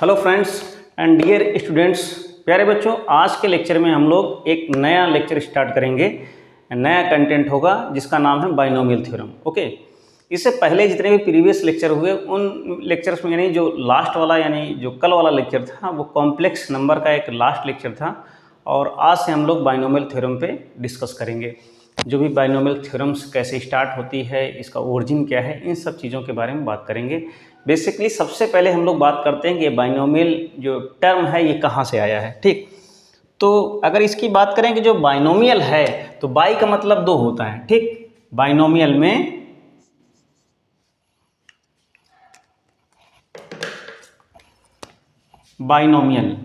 Hello friends and dear students, प्यारे बच्चों, आज के लेक्चर में हम लोग एक नया लेक्चर स्टार्ट करेंगे। नया कंटेंट होगा जिसका नाम है बाइनोमियल थ्योरम। ओके, इससे पहले जितने भी प्रीवियस लेक्चर हुए उन लेक्चर्स में यानी जो लास्ट वाला यानी जो कल वाला लेक्चर था वो कॉम्प्लेक्स नंबर का एक लास्ट लेक्चर था और आज से हम लोग बाइनोमियल थ्योरम पे डिस्कस करेंगे। जो भी बाइनोमियल थ्योरम्स कैसे स्टार्ट होती है, इसका ओरिजिन क्या है, इन सब चीज़ों के बारे में बात करेंगे। बेसिकली सबसे पहले हम लोग बात करते हैं कि बाइनोमियल जो टर्म है ये कहाँ से आया है। ठीक, तो अगर इसकी बात करें कि जो बाइनोमियल है तो बाई का मतलब दो होता है। ठीक, बाइनोमियल में बाइनोमियल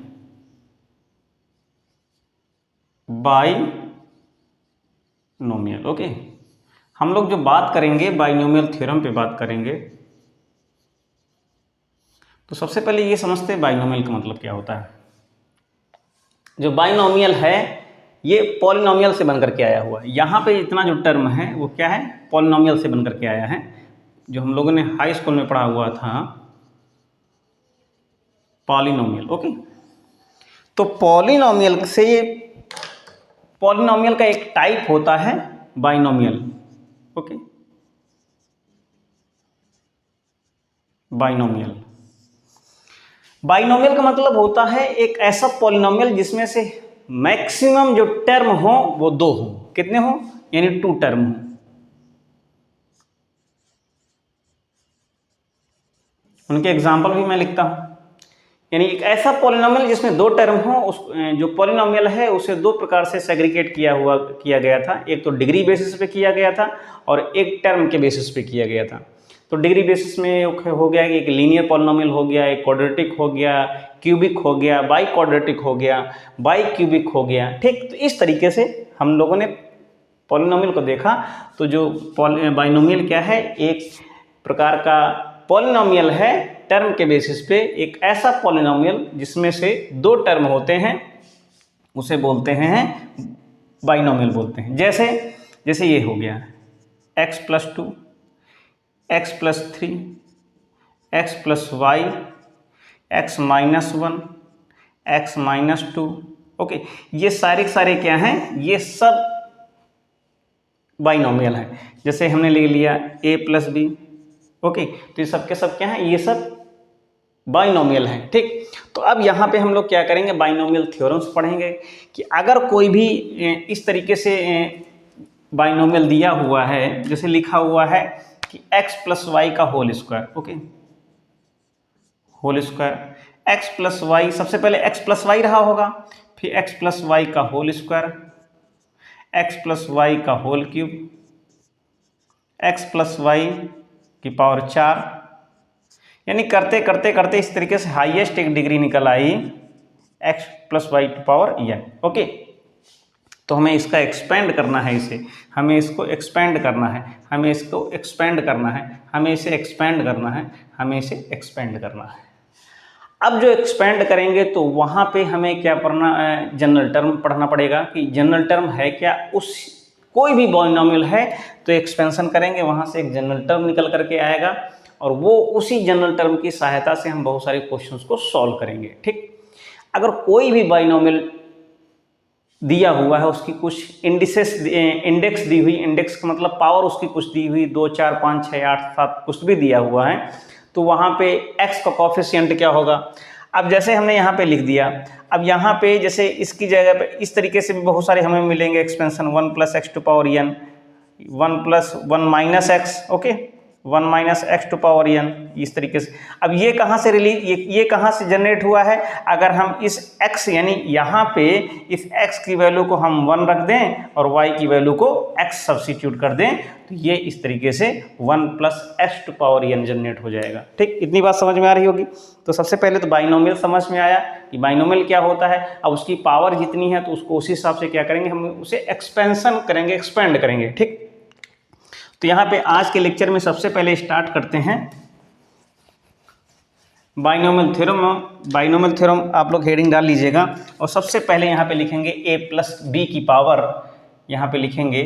ओके, हम लोग जो बात करेंगे बाइनोमियल थ्योरम पे बात करेंगे तो सबसे पहले ये समझते हैं बाइनोमियल का मतलब क्या होता है। जो बाइनोमियल है ये पॉलिनोमियल से बनकर के आया हुआ है। यहाँ पे इतना जो टर्म है वो क्या है, पॉलिनोमियल से बनकर के आया है। जो हम लोगों ने हाई स्कूल में पढ़ा हुआ था पॉलिनोमियल। ओके, तो पॉलिनोमियल से ये पॉलिनोमियल का एक टाइप होता है बाइनोमियल। ओके, बाइनोमियल का मतलब होता है एक ऐसा पॉलिनोमियल जिसमें से मैक्सिमम जो टर्म हो वो दो हो। कितने हो, यानी टू टर्म हो। उनके एग्जाम्पल भी मैं लिखता हूं। यानी एक ऐसा पॉलिनोमियल जिसमें दो टर्म हो, उस जो पॉलिनोमियल है उसे दो प्रकार से सेग्रीगेट किया गया था। एक तो डिग्री बेसिस पे किया गया था और एक टर्म के बेसिस पे किया गया था। तो डिग्री बेसिस में हो गया कि एक लीनियर पॉलिनोमियल हो गया, एक क्वाड्रेटिक हो गया, क्यूबिक हो गया, बाई क्वाड्रेटिक हो गया, बाई क्यूबिक हो गया। ठीक, तो इस तरीके से हम लोगों ने पॉलिनोमियल को देखा। तो जो बाइनोमियल क्या है, एक प्रकार का पॉलिनोमियल है टर्म के बेसिस पे। एक ऐसा पॉलिनोमियल जिसमें से दो टर्म होते हैं उसे बोलते हैं बाइनोमियल बोलते हैं। जैसे जैसे ये हो गया x+2, x+3, x+y, x-1, x-2। Okay, ये सारे क्या हैं, ये सब बाइनोमियल है। जैसे हमने ले लिया a+b। ओके, तो ये सब के सब क्या है, ये सब बाइनोमियल है। ठीक, तो अब यहाँ पे हम लोग क्या करेंगे, बाइनोमियल थ्योरम्स पढ़ेंगे कि अगर कोई भी इस तरीके से बाइनोमियल दिया हुआ है, जैसे लिखा हुआ है कि x+y का whole square. Okay, whole square x+y, सबसे पहले x+y रहा होगा, फिर x+y का होल स्क्वायर, x+y का होल क्यूब, x+y की पावर 4। यानी करते करते करते इस तरीके से हाईएस्ट एक डिग्री निकल आई x+y to power n। Okay, तो हमें इसका एक्सपेंड करना है, हमें इसको एक्सपेंड करना है, हमें इसको एक्सपेंड करना है, हमें इसे एक्सपेंड करना है, हमें इसे एक्सपेंड करना है। अब जो एक्सपेंड करेंगे तो वहाँ पे हमें क्या पढ़ना, जनरल टर्म पढ़ना पड़ेगा कि जनरल टर्म है क्या, उस कोई भी बाइनोमियल है तो एक्सपेंशन करेंगे, वहाँ से एक जनरल टर्म निकल करके आएगा और वो उसी जनरल टर्म की सहायता से हम बहुत सारे क्वेश्चंस को सॉल्व करेंगे। ठीक, अगर कोई भी बाइनोमियल दिया हुआ है, उसकी कुछ इंडेक्स दी हुई, इंडेक्स का मतलब पावर उसकी कुछ दी हुई 2, 4, 5, 6, 8, 7 कुछ भी दिया हुआ है, तो वहाँ पे x का कोफिशिएंट क्या होगा। अब जैसे हमने यहाँ पे लिख दिया, अब यहाँ पे जैसे इसकी जगह पे इस तरीके से भी बहुत सारे हमें मिलेंगे expansion, 1 + x to power n, 1 + 1 - x। Okay, 1 - x to power n, इस तरीके से। अब ये कहाँ से ये कहाँ से जनरेट हुआ है, अगर हम इस x यानी यहाँ पे इस x की वैल्यू को हम 1 रख दें और y की वैल्यू को x सब्सिट्यूट कर दें तो ये इस तरीके से 1 + x to power n generate हो जाएगा। ठीक, इतनी बात समझ में आ रही होगी। तो सबसे पहले तो बाइनोमियल समझ में आया कि बाइनोमियल क्या होता है। अब उसकी पावर जितनी है तो उसको उसी हिसाब से क्या करेंगे, हम उसे एक्सपेंशन करेंगे, एक्सपेंड करेंगे। ठीक, तो यहाँ पे आज के लेक्चर में सबसे पहले स्टार्ट करते हैं बाइनोमियल थ्योरम। बाइनोमियल थ्योरम आप लोग हेडिंग डाल लीजिएगा और सबसे पहले यहाँ पे लिखेंगे a+b की पावर, यहाँ पे लिखेंगे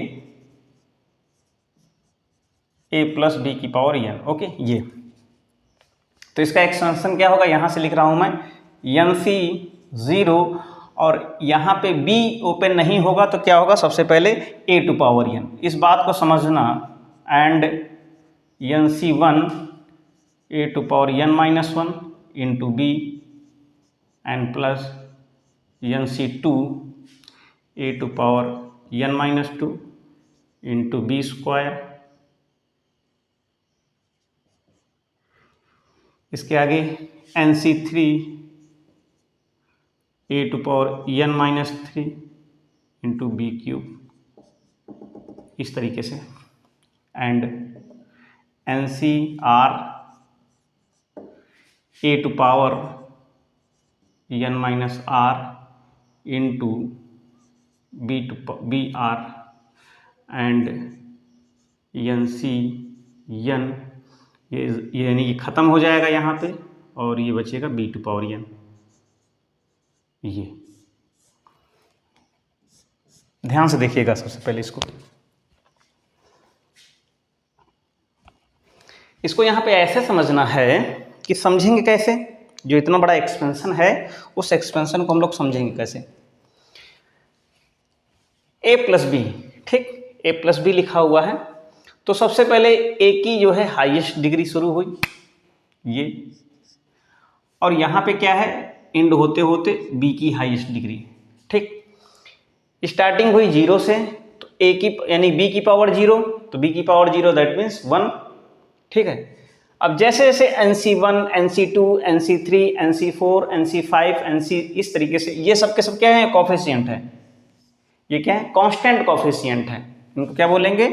a+b की पावर n। ओके, ये तो इसका एक्सपेंशन क्या होगा, यहाँ से लिख रहा हूँ मैं NC 0 और यहाँ पे B ओपन नहीं होगा तो क्या होगा, सबसे पहले a टू पावर n, इस बात को समझना। And NC 1 a to power n minus 1 into B and plus NC 2 a to power n minus 2 into B square. इसके आगे NC 3 a to power n minus 3 into B cube, इस तरीके से। And NCR a to power n minus r into BR and NCN, ये यानी कि ख़त्म हो जाएगा यहाँ पे और ये बचेगा b टू पावर n। ये ध्यान से देखिएगा सबसे पहले इसको यहाँ पे ऐसे समझना है कि समझेंगे कैसे, जो इतना बड़ा एक्सपेंशन है उस एक्सपेंशन को हम लोग समझेंगे कैसे। a प्लस बी, ठीक, a प्लस बी लिखा हुआ है तो सबसे पहले a की जो है हाईएस्ट डिग्री शुरू हुई ये, और यहाँ पे क्या है, एंड होते होते b की हाईएस्ट डिग्री, ठीक। स्टार्टिंग हुई 0 से तो a की यानी b की पावर 0, तो b की पावर 0 दैट मीन्स 1, ठीक है। अब जैसे जैसे NC1 NC2 NC3 NC4 NC5 NC, इस तरीके से ये सब के सब क्या है, कॉफिशिएंट है। ये क्या है, कांस्टेंट कॉफिशिएंट है। इनको क्या बोलेंगे,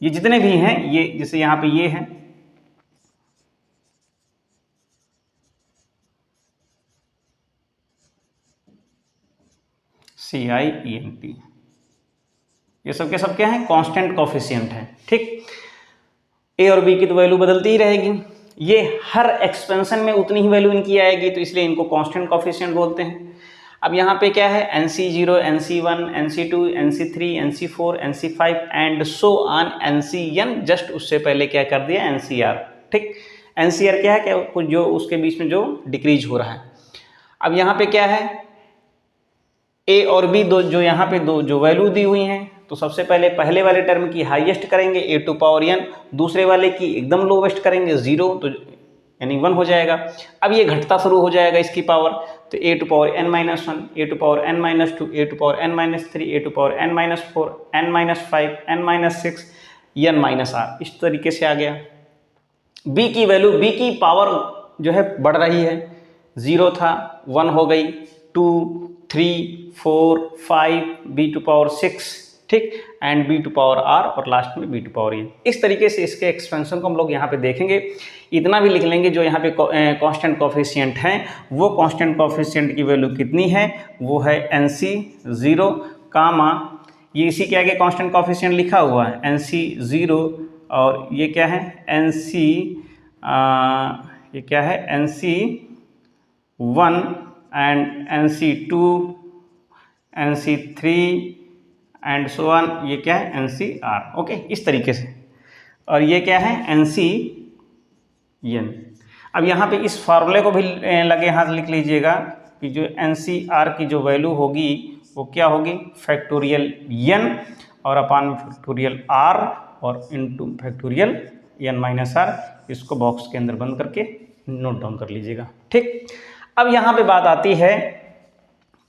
ये जितने भी हैं, ये जैसे यहाँ पे ये है, CIENT, ये सब के सब क्या है, कांस्टेंट कॉफिशिएंट है, ठीक। a और b की तो वैल्यू बदलती ही रहेगी, ये हर एक्सपेंशन में उतनी ही वैल्यू इनकी आएगी, तो इसलिए इनको कांस्टेंट कॉफिशिएंट बोलते हैं। अब यहाँ पे क्या है, NC0 NC1 NC2 NC3 NC4 NC5 and so on NCN, just उससे पहले क्या कर दिया, NCR, ठीक। NCR क्या है, क्या कुछ जो उसके बीच में जो डिक्रीज हो रहा है। अब यहाँ पे क्या है, a और b दो जो यहाँ पे दो जो वैल्यू दी हुई हैं, तो सबसे पहले पहले वाले टर्म की हाईएस्ट करेंगे a टू पावर n, दूसरे वाले की एकदम लोवेस्ट करेंगे 0, तो यानी 1 हो जाएगा। अब ये घटता शुरू हो जाएगा इसकी पावर, तो a to power n minus 1 a to power n minus 2 a to power n minus 3 a to power n minus 4 n minus 5 n minus 6 n minus r, इस तरीके से आ गया। b की वैल्यू, b की power जो है बढ़ रही है, 0 था 1 हो गई, 2 3 4 5 b टू पावर 6, ठीक, and b to power r और लास्ट में b टू पावर n। इस तरीके से इसके एक्सपेंशन को हम लोग यहाँ पे देखेंगे। इतना भी लिख लेंगे जो यहाँ पे कांस्टेंट कोफिशिएंट हैं, वो कांस्टेंट कोफिशिएंट की वैल्यू कितनी है, वो है NC0 कामा, ये इसी के आगे कांस्टेंट कोफिशिएंट लिखा हुआ है NC0, और ये क्या है ये क्या है NC1 and NC2 NC3 and so on, ये क्या है NCR, ओके, इस तरीके से। और ये क्या है NCN। अब यहाँ पे इस फार्मूले को भी लगे हाथ लिख लीजिएगा कि जो NCR की जो वैल्यू होगी वो क्या होगी, फैक्टोरियल n और अपान फैक्टोरियल r और into factorial n minus r। इसको बॉक्स के अंदर बंद करके नोट डाउन कर लीजिएगा, ठीक। अब यहाँ पे बात आती है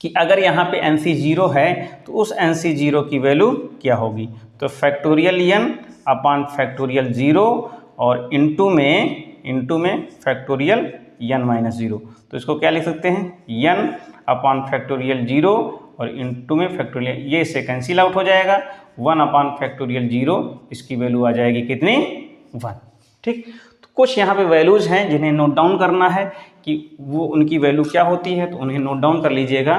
कि अगर यहाँ पे NC0 है तो उस NC0 की वैल्यू क्या होगी, तो फैक्टोरियल n अपान फैक्टोरियल 0 और इनटू में फैक्टोरियल n माइनस 0। तो इसको क्या लिख सकते हैं, n अपान फैक्टोरियल 0 और इनटू में फैक्टोरियल, ये इससे कैंसिल आउट हो जाएगा, 1 अपान फैक्टोरियल 0, इसकी वैल्यू आ जाएगी कितनी, 1, ठीक। तो कुछ यहाँ पे वैल्यूज़ हैं जिन्हें नोट डाउन करना है कि वो उनकी वैल्यू क्या होती है, तो उन्हें नोट डाउन कर लीजिएगा।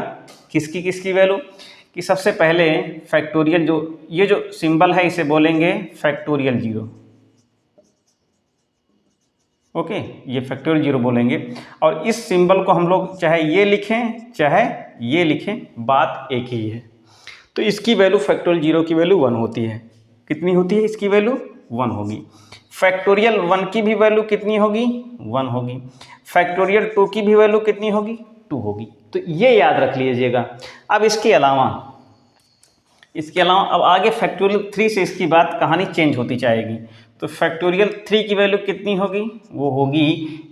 किसकी वैल्यू, कि सबसे पहले फैक्टोरियल, जो ये जो सिंबल है इसे बोलेंगे फैक्टोरियल 0, ओके, ये फैक्टोरियल 0 बोलेंगे। और इस सिंबल को हम लोग चाहे ये लिखें चाहे ये लिखें, बात एक ही है। तो इसकी वैल्यू फैक्टोरियल 0 की वैल्यू 1 होती है, कितनी होती है इसकी वैल्यू, 1 होगी। फैक्टोरियल 1 की भी वैल्यू कितनी होगी? 1 होगी। फैक्टोरियल 2 की भी वैल्यू कितनी होगी? 2 होगी। तो ये याद रख लीजिएगा। अब इसके अलावा अब आगे फैक्टोरियल 3 से इसकी बात कहानी चेंज होती जाएगी। तो फैक्टोरियल 3 की वैल्यू कितनी होगी? वो होगी,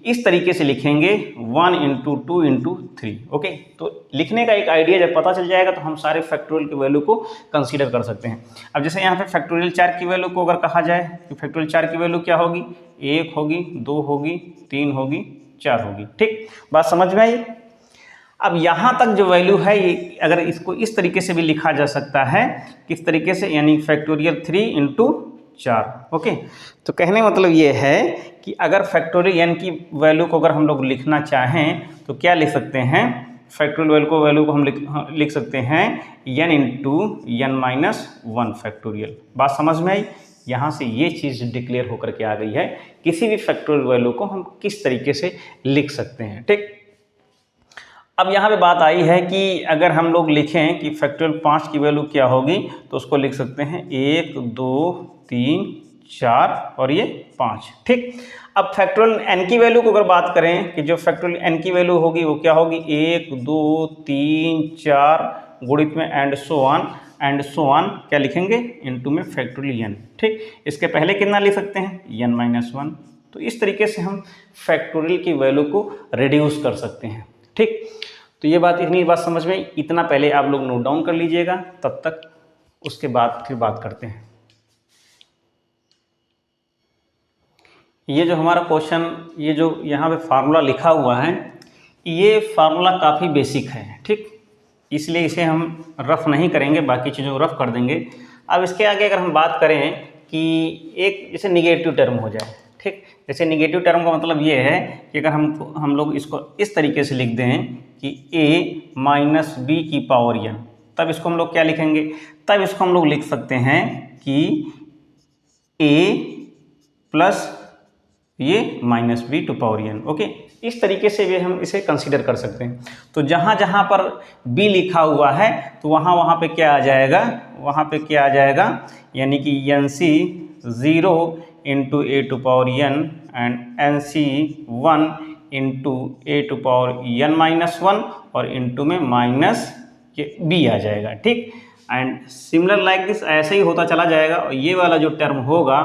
इस तरीके से लिखेंगे 1 इंटू 2 इंटू 3। ओके, तो लिखने का एक आइडिया जब पता चल जाएगा तो हम सारे फैक्टोरियल की वैल्यू को कंसीडर कर सकते हैं। अब जैसे यहाँ पे फैक्टोरियल 4 की वैल्यू को अगर कहा जाए कि फैक्टोरियल 4 की वैल्यू क्या होगी? 1 होगी, 2 होगी, 3 होगी, 4 होगी। ठीक, बात समझ में आई? अब यहाँ तक जो वैल्यू है ये अगर इसको इस तरीके से भी लिखा जा सकता है, किस तरीके से? यानी फैक्टोरियल 3 इंटू 4। ओके, तो कहने मतलब ये है कि अगर फैक्टोरियल n की वैल्यू को अगर हम लोग लिखना चाहें तो क्या लिख सकते हैं? फैक्टोरियल वैल्यू को हम लिख सकते हैं n into n minus 1 factorial. बात समझ में आई? यहाँ से ये चीज़ डिक्लेयर होकर के आ गई है, किसी भी फैक्टोरियल वैल्यू को हम किस तरीके से लिख सकते हैं। ठीक, अब यहाँ पे बात आई है कि अगर हम लोग लिखें कि फैक्टोरियल 5 की वैल्यू क्या होगी, तो उसको लिख सकते हैं 1 2 3 4 और ये 5। ठीक, अब फैक्टोरियल n की वैल्यू को अगर बात करें कि जो फैक्टोरियल n की वैल्यू होगी वो क्या होगी? 1 2 3 4 गुणित में एंड सो ऑन क्या लिखेंगे? इनटू में फैक्टोरियल n। ठीक, इसके पहले कितना लिख सकते हैं? n minus 1। तो इस तरीके से हम फैक्टोरियल की वैल्यू को रिड्यूस कर सकते हैं। ठीक, तो ये बात, इतनी बात समझ में, इतना पहले आप लोग नोट डाउन कर लीजिएगा, तब तक उसके बाद फिर बात करते हैं। ये जो हमारा क्वेश्चन, ये जो यहाँ पे फार्मूला लिखा हुआ है, ये फार्मूला काफ़ी बेसिक है। ठीक, इसलिए इसे हम रफ नहीं करेंगे, बाकी चीज़ों को रफ कर देंगे। अब इसके आगे अगर हम बात करें कि एक जैसे निगेटिव टर्म हो जाए। ठीक, जैसे निगेटिव टर्म का मतलब ये है कि अगर हम लोग इसको इस तरीके से लिख दें कि a माइनस बी की पावर n, तब इसको हम लोग क्या लिखेंगे? तब इसको हम लोग लिख सकते हैं कि a प्लस ये minus B to power n। Okay, इस तरीके से भी हम इसे कंसीडर कर सकते हैं। तो जहाँ जहाँ पर b लिखा हुआ है तो वहाँ पे क्या आ जाएगा? वहाँ पे क्या आ जाएगा? यानी कि NC 0 into A to power n and NC 1 into A to power n minus 1 और इंटू में माइनस b आ जाएगा। ठीक, एंड सिमिलर लाइक दिस, ऐसे ही होता चला जाएगा। और ये वाला जो टर्म होगा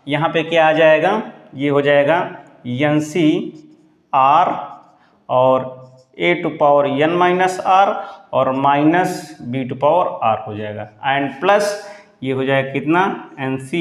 यहाँ पे क्या आ जाएगा? ये हो जाएगा NC r और a to power n minus r और minus b to power r हो जाएगा, एंड प्लस ये हो जाएगा कितना? NC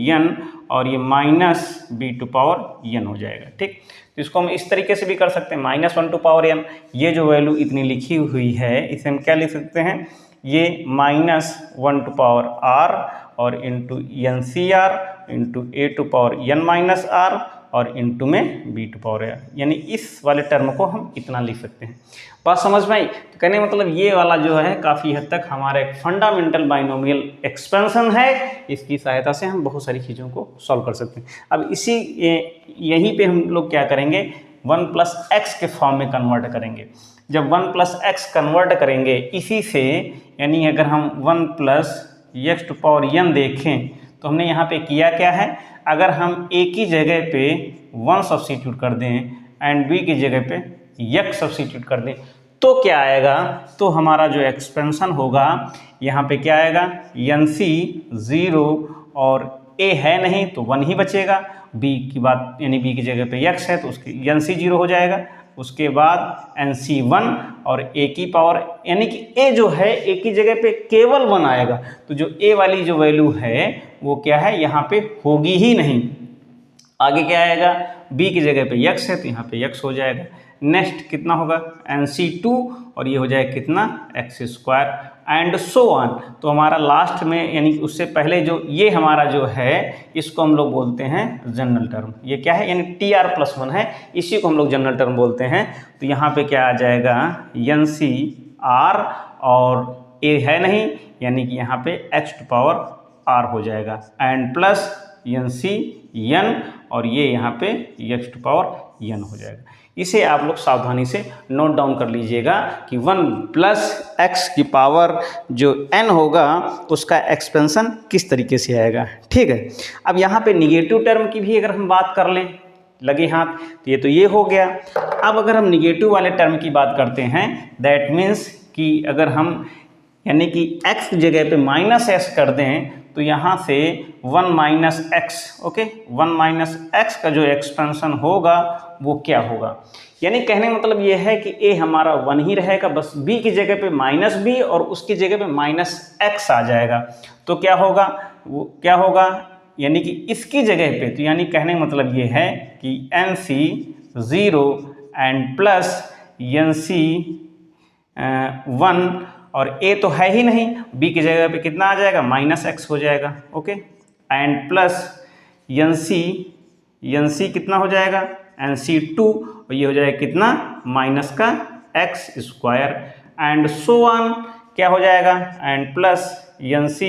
n और ये minus b to power n हो जाएगा। ठीक, तो इसको हम इस तरीके से भी कर सकते हैं, माइनस 1 टू पावर n। ये जो वैल्यू इतनी लिखी हुई है इसे हम क्या लिख सकते हैं? ये माइनस 1 टू पावर r और into NCr into A to power n minus r और इंटू में b टू पावर r, यानी इस वाले टर्म को हम इतना लिख सकते हैं। बात समझ में आई? तो कहने मतलब ये वाला जो है काफ़ी हद तक हमारा एक फंडामेंटल बाइनोमियल एक्सपेंशन है, इसकी सहायता से हम बहुत सारी चीज़ों को सॉल्व कर सकते हैं। अब यहीं पे हम लोग क्या करेंगे? 1 प्लस एक्स के फॉर्म में कन्वर्ट करेंगे। जब 1 प्लस एक्स कन्वर्ट करेंगे इसी से, यानी अगर हम 1 plus X to power n देखें तो हमने यहाँ पे किया क्या है? अगर हम a की जगह पे 1 सब्स्टिट्यूट कर दें एंड b की जगह पे x सब्स्टिट्यूट कर दें तो क्या आएगा? तो हमारा जो एक्सपेंशन होगा यहाँ पे क्या आएगा? NC 0 और a है नहीं तो 1 ही बचेगा, b की बात यानी b की जगह पे x है तो उसकी NC 0 हो जाएगा। उसके बाद NC 1 और a की पावर, यानी कि a जो है a की जगह पे केवल 1 आएगा, तो जो a वाली जो वैल्यू है वो क्या है? यहाँ पे होगी ही नहीं। आगे क्या आएगा? b की जगह पे x है तो यहाँ पे x हो जाएगा। नेक्स्ट कितना होगा? NC 2 और ये हो जाएगा कितना? x square and so on. तो हमारा लास्ट में यानी उससे पहले जो ये हमारा जो है इसको हम लोग बोलते हैं जनरल टर्म। ये क्या है? यानी TR प्लस 1 है, इसी को हम लोग जनरल टर्म बोलते हैं। तो यहाँ पे क्या आ जाएगा? NC R और a है नहीं, यानी कि यहाँ पे x टू पावर r हो जाएगा, एंड प्लस NC n और ये यहाँ पे x टू पावर n हो जाएगा। इसे आप लोग सावधानी से नोट डाउन कर लीजिएगा कि 1 प्लस x की पावर जो n होगा उसका एक्सपेंशन किस तरीके से आएगा। ठीक है, अब यहाँ पे निगेटिव टर्म की भी अगर हम बात कर लें लगे हाथ, तो ये हो गया। अब अगर हम निगेटिव वाले टर्म की बात करते हैं, दैट मीन्स कि अगर हम यानी कि x की जगह पे -s कर दें तो यहाँ से 1 - x, ओके, 1 - x का जो एक्सपेंशन होगा वो क्या होगा। यानी कहने का मतलब ये है कि a हमारा 1 ही रहेगा, बस b की जगह पे -b और उसकी जगह पे -x आ जाएगा। तो क्या होगा, वो क्या होगा, यानी कि इसकी जगह पे, तो यानी कहने का मतलब ये है कि NC 0 एंड प्लस NC 1 और a तो है ही नहीं, b की जगह पे कितना आ जाएगा, -x हो जाएगा, ओके, एंड प्लस NC कितना हो जाएगा, NC 2 और ये हो जाएगा कितना, -x² एंड सो ऑन, क्या हो जाएगा, एंड प्लस NC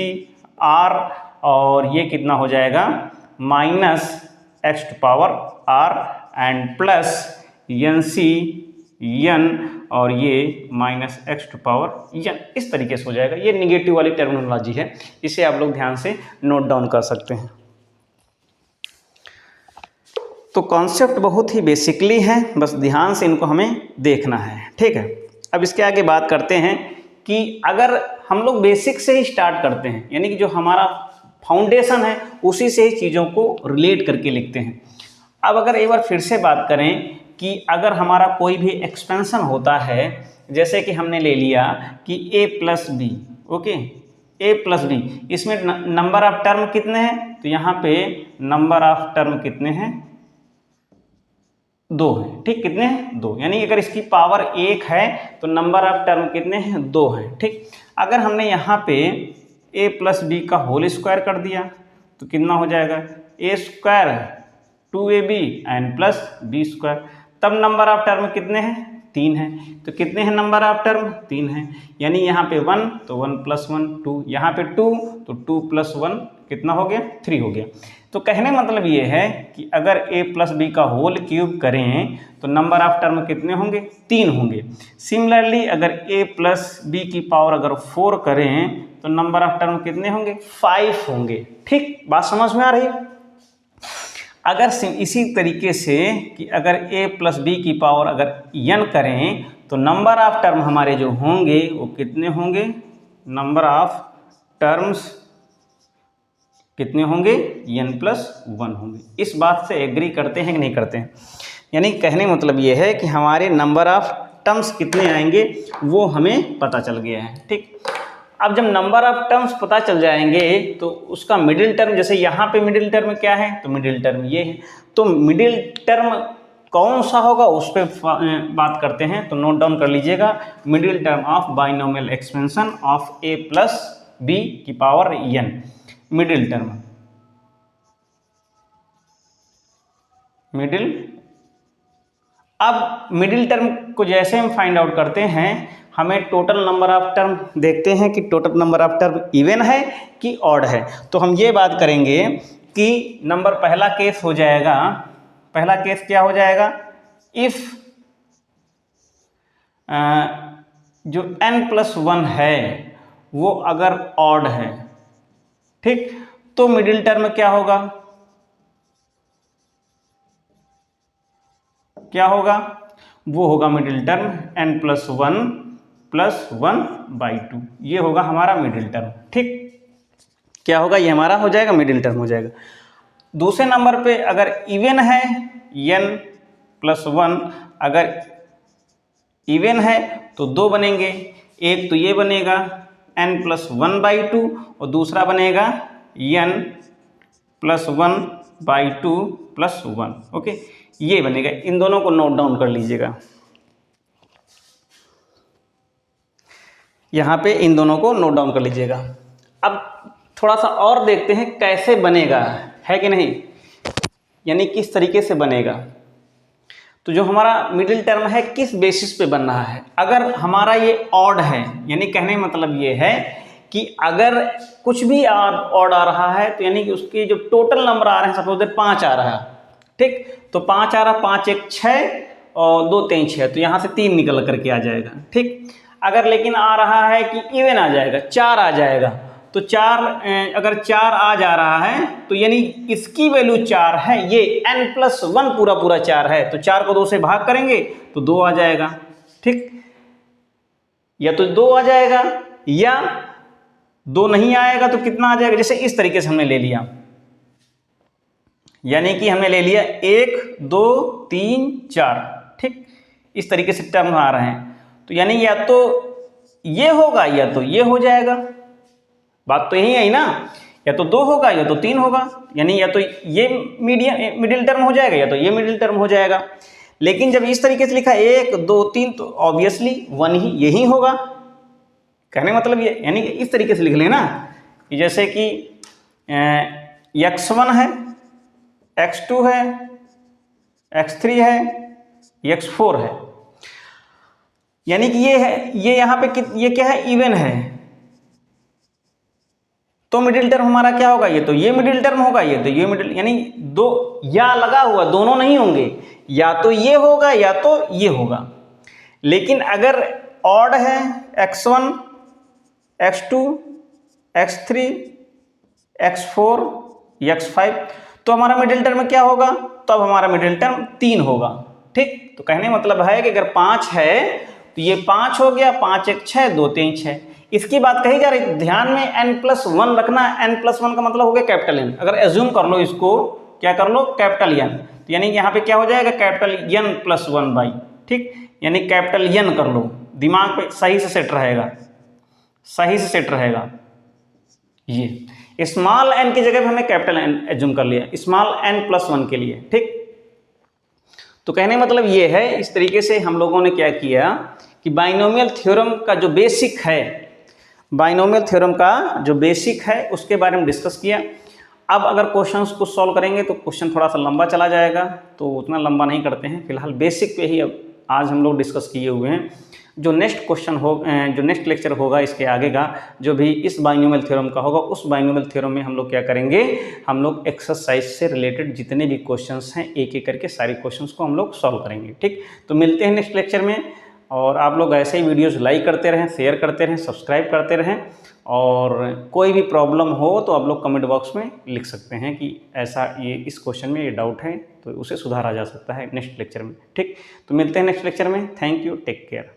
R और ये कितना हो जाएगा, -x⁻r and plus NC n और ये -x⁻n, इस तरीके से हो जाएगा। ये निगेटिव वाली टर्मिनोलॉजी है, इसे आप लोग ध्यान से नोट डाउन कर सकते हैं। तो कॉन्सेप्ट बहुत ही बेसिकली है, बस ध्यान से इनको हमें देखना है। ठीक है, अब इसके आगे बात करते हैं कि अगर हम लोग बेसिक से ही स्टार्ट करते हैं, यानी कि जो हमारा फाउंडेशन है उसी से ही चीज़ों को रिलेट करके लिखते हैं। अब अगर एक बार फिर से बात करें कि अगर हमारा कोई भी एक्सपेंशन होता है, जैसे कि हमने ले लिया कि a+b, ओके, a+b, इसमें नंबर ऑफ टर्म कितने हैं, तो यहाँ पे नंबर ऑफ टर्म कितने हैं, 2 हैं। ठीक, कितने हैं, 2, यानी अगर इसकी पावर 1 है तो नंबर ऑफ टर्म कितने हैं, 2 हैं। ठीक, अगर हमने यहाँ पे a+b का होल स्क्वायर कर दिया तो कितना हो जाएगा, a² 2ab and plus b², तब नंबर ऑफ टर्म कितने हैं, 3 हैं। तो कितने हैं नंबर ऑफ टर्म, 3 हैं, यानी यहाँ पे 1 तो 1 + 1 2, यहाँ पे 2 तो 2 + 1 कितना हो गया, 3 हो गया। तो कहने मतलब ये है कि अगर a+b का होल क्यूब करें तो नंबर ऑफ टर्म कितने होंगे, 3 होंगे। सिमिलरली अगर a+b की पावर अगर 4 करें तो नंबर ऑफ टर्म कितने होंगे, 5 होंगे। ठीक, बात समझ में आ रही है। अगर इसी तरीके से कि अगर a+b की पावर अगर n करें तो नंबर ऑफ टर्म हमारे जो होंगे वो कितने होंगे, नंबर ऑफ टर्म्स कितने होंगे, n+1 होंगे। इस बात से एग्री करते हैं कि नहीं करते हैं। यानी कहने मतलब ये है कि हमारे नंबर ऑफ टर्म्स कितने आएंगे वो हमें पता चल गया है। ठीक, अब जब नंबर ऑफ टर्म्स पता चल जाएंगे तो उसका मिडिल टर्म, जैसे यहाँ पे मिडिल टर्म क्या है, तो मिडिल टर्म ये है, तो मिडिल टर्म कौन सा होगा उस पर बात करते हैं। तो नोट डाउन कर लीजिएगा, middle term of binomial expansion of a+b की power n, middle term, middle. अब मिडिल टर्म को जैसे हम फाइंड आउट करते हैं, हमें टोटल नंबर ऑफ टर्म देखते हैं कि total number of term even है कि ऑड है। तो हम ये बात करेंगे कि नंबर, पहला केस हो जाएगा, पहला केस क्या हो जाएगा, इफ जो n+1 है वो अगर ऑड है, ठीक, तो मिडिल टर्म क्या होगा, क्या होगा, वो होगा मिडिल टर्म n+1 + 1/2, ये होगा हमारा मिडिल टर्म। ठीक, क्या होगा, ये हमारा हो जाएगा मिडिल टर्म हो जाएगा। दूसरे नंबर पे अगर इवन है n+1, अगर इवन है तो 2 बनेंगे, एक तो ये बनेगा n+1/2 और दूसरा बनेगा n+1/2 + 1, ओके, ये बनेगा। इन दोनों को नोट डाउन कर लीजिएगा, यहाँ पे इन दोनों को नोट डाउन कर लीजिएगा। अब थोड़ा सा और देखते हैं कैसे बनेगा, है कि नहीं, यानी किस तरीके से बनेगा। तो जो हमारा मिडिल टर्म है किस बेसिस पे बन रहा है, अगर हमारा ये ऑड है, यानी कहने का मतलब ये है कि अगर कुछ भी ऑड आ रहा है तो यानी कि उसके जो टोटल नंबर आ रहे हैं, सपोज 5 आ रहा है, ठीक, तो 5 आ रहा, 5 1 6 और 2 3 6, तो यहाँ से 3 निकल करके आ जाएगा। ठीक, अगर लेकिन आ रहा है कि इवन आ जाएगा, 4 आ जाएगा, तो 4 अगर 4 आ जा रहा है तो यानी इसकी वैल्यू 4 है, ये n+1 पूरा पूरा 4 है, तो 4 को 2 से भाग करेंगे तो 2 आ जाएगा। ठीक, या तो 2 आ जाएगा या 2 नहीं आएगा तो कितना आ जाएगा, जैसे इस तरीके से हमने ले लिया, यानी कि हमने ले लिया 1 2 3 4। ठीक, इस तरीके से टर्म आ रहे हैं, तो यानी या तो ये होगा या तो ये हो जाएगा, बात तो यही है ना, या तो 2 होगा या तो 3 होगा, यानी या तो ये मिडिल टर्म हो जाएगा या तो ये मिडिल टर्म हो जाएगा। लेकिन जब इस तरीके से लिखा 1 2 3 तो ऑब्वियसली 1 ही यही होगा, कहने मतलब ये, यानी कि इस तरीके से लिख लेना कि जैसे कि x1 है, x2 है, x3 है, x4 है, यानी कि ये है, ये यहाँ पे ये क्या है, इवन है, तो मिडिल टर्म हमारा क्या होगा, ये तो ये मिडिल टर्म होगा, ये तो ये मिडिल, यानी दो या लगा हुआ, दोनों नहीं होंगे, या तो ये होगा या तो ये होगा। लेकिन अगर ऑड है, x1 x2 x3 x4 x5, तो हमारा मिडिल टर्म क्या होगा, तो अब हमारा मिडिल टर्म 3 होगा। ठीक, तो कहने मतलब है कि अगर 5 है तो ये 5 हो गया, 5 1 6 2 3 6, इसकी बात कही जा रही। ध्यान में n+1 रखना, n+1 का मतलब हो गया कैपिटल N, अगर एज्यूम कर लो इसको, क्या कर लो, कैपिटल N, तो यानी यहाँ पे क्या हो जाएगा, कैपिटल N+1/। ठीक, यानी कैपिटल N कर लो, दिमाग पे सही से सेट रहेगा, सही से सेट रहेगा। ये स्मॉल n की जगह पे हमने कैपिटल N एज्यूम कर लिया, स्मॉल n+1 के लिए। ठीक, तो कहने मतलब ये है, इस तरीके से हम लोगों ने क्या किया कि बाइनोमियल थ्योरम का जो बेसिक है, बाइनोमियल थ्योरम का जो बेसिक है उसके बारे में डिस्कस किया। अब अगर क्वेश्चंस को सॉल्व करेंगे तो क्वेश्चन थोड़ा सा लंबा चला जाएगा, तो उतना लंबा नहीं करते हैं, फिलहाल बेसिक पे ही अब आज हम लोग डिस्कस किए हुए हैं। जो नेक्स्ट क्वेश्चन हो, जो नेक्स्ट लेक्चर होगा इसके आगे का, जो भी इस बाइनोमियल थ्योरम का होगा, उस बाइनोमियल थ्योरम में हम लोग क्या करेंगे, हम लोग एक्सरसाइज से रिलेटेड जितने भी क्वेश्चंस हैं एक एक करके सारे क्वेश्चंस को हम लोग सॉल्व करेंगे। ठीक, तो मिलते हैं नेक्स्ट लेक्चर में, और आप लोग ऐसे ही वीडियोस लाइक करते रहें, शेयर करते रहें, सब्सक्राइब करते रहें, और कोई भी प्रॉब्लम हो तो आप लोग कमेंट बॉक्स में लिख सकते हैं कि ऐसा ये इस क्वेश्चन में ये डाउट है, तो उसे सुधारा जा सकता है नेक्स्ट लेक्चर में। ठीक, तो मिलते हैं नेक्स्ट लेक्चर में, थैंक यू, टेक केयर।